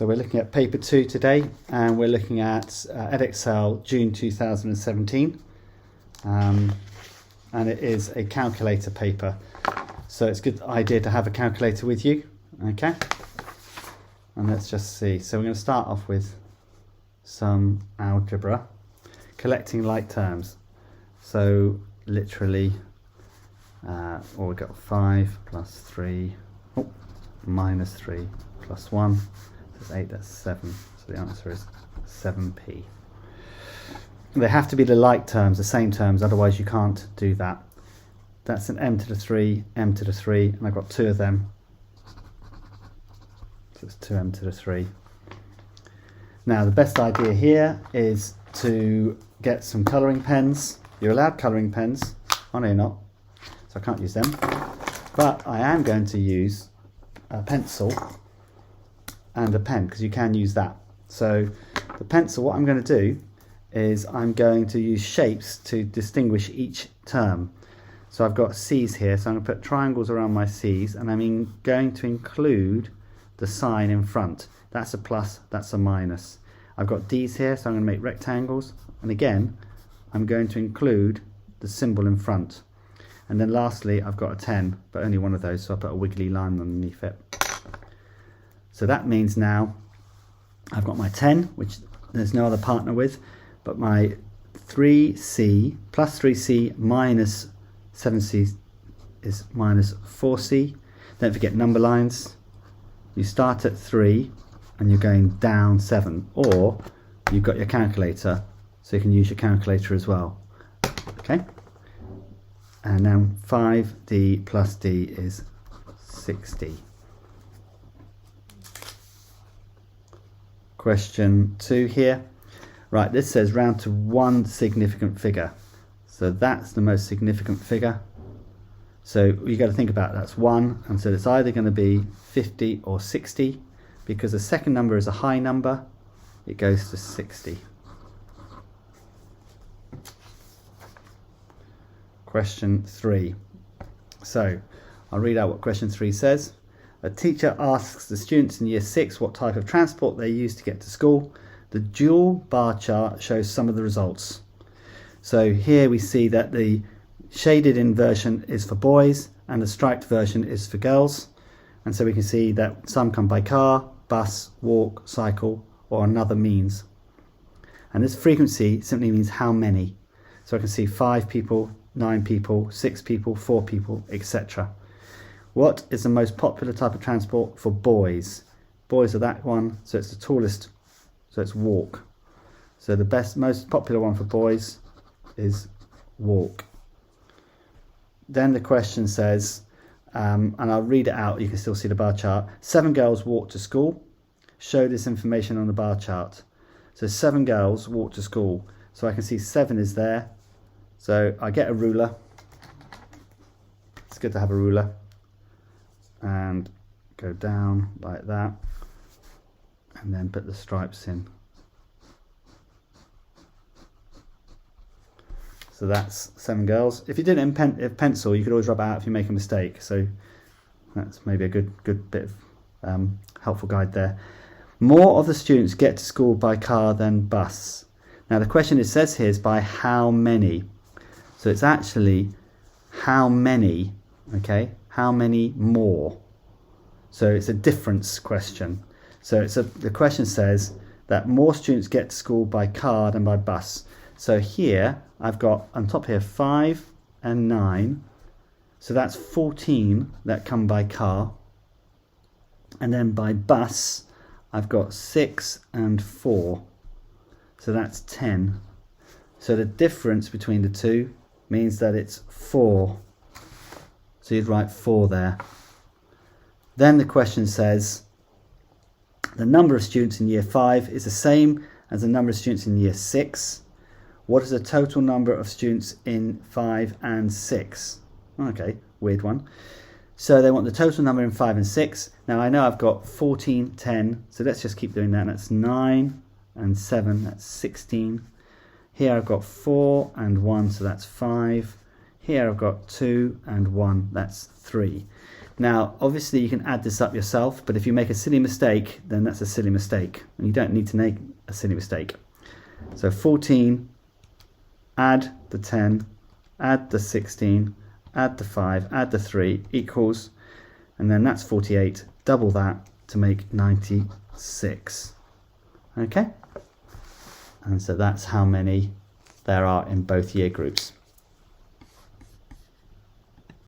So we're looking at paper 2 today, and we're looking at Edexcel June 2017, and it is a calculator paper. So it's a good idea to have a calculator with you, okay? And let's just see. So we're going to start off with some algebra, collecting like terms. So literally, we've got 5 plus 3, minus 3 plus 1. That's 8, that's 7. So the answer is 7p. They have to be the like terms, the same terms, otherwise you can't do that. That's an m to the 3, m to the 3, and I've got 2 of them. So it's 2m to the 3. Now the best idea here is to get some colouring pens. You're allowed colouring pens. Oh no, you're not. So I can't use them. But I am going to use a pencil and a pen, because you can use that. So the pencil, what I'm going to do is I'm going to use shapes to distinguish each term. So I've got C's here, so I'm going to put triangles around my C's, and I'm going to include the sign in front. That's a plus, that's a minus. I've got D's here, so I'm going to make rectangles, and again I'm going to include the symbol in front. And then lastly I've got a 10, but only one of those, so I put a wiggly line underneath it. So that means now I've got my 10, which there's no other partner with, but my 3c plus 3c minus 7c is minus 4c. Don't forget number lines. You start at 3 and you're going down 7, or you've got your calculator, so you can use your calculator as well. Okay? And now 5d plus d is 6d. Question 2 here. Right, this says round to one significant figure. So that's the most significant figure. So you got to think about that's 1, and so it's either going to be 50 or 60. Because the second number is a high number, it goes to 60. Question 3. So I'll read out what question 3 says. A teacher asks the students in year 6 what type of transport they use to get to school. The dual bar chart shows some of the results. So here we see that the shaded in version is for boys and the striped version is for girls. And so we can see that some come by car, bus, walk, cycle, or another means. And this frequency simply means how many. So I can see 5 people, 9 people, 6 people, 4 people, etc. What is the most popular type of transport for boys? Boys are that one, so it's the tallest, so it's walk. So the most popular one for boys is walk. Then the question says, and I'll read it out, you can still see the bar chart. 7 girls walk to school. Show this information on the bar chart. So 7 girls walk to school. So I can see 7 is there. So I get a ruler. It's good to have a ruler. And go down like that. And then put the stripes in. So that's 7 girls. If you did it in pencil, you could always rub it out if you make a mistake. So that's maybe a good bit of helpful guide there. More of the students get to school by car than bus. Now the question it says here is by how many. So it's actually how many, okay? How many more? So it's a difference question. So the question says that more students get to school by car than by bus. So here I've got on top here 5 and 9. So that's 14 that come by car. And then by bus I've got 6 and 4. So that's 10. So the difference between the two means that it's 4. So you'd write 4 there. Then the question says the number of students in year 5 is the same as the number of students in year 6. What is the total number of students in 5 and 6? Okay, weird one. So they want the total number in 5 and 6. Now I know I've got 14, 10, so let's just keep doing that. That's 9 and 7, that's 16. Here I've got 4 and 1, so that's 5. Here I've got 2 and 1, that's 3. Now, obviously you can add this up yourself, but if you make a silly mistake, then that's a silly mistake, and you don't need to make a silly mistake. So 14, add the 10, add the 16, add the 5, add the 3, equals, and then that's 48, double that to make 96. Okay? And so that's how many there are in both year groups.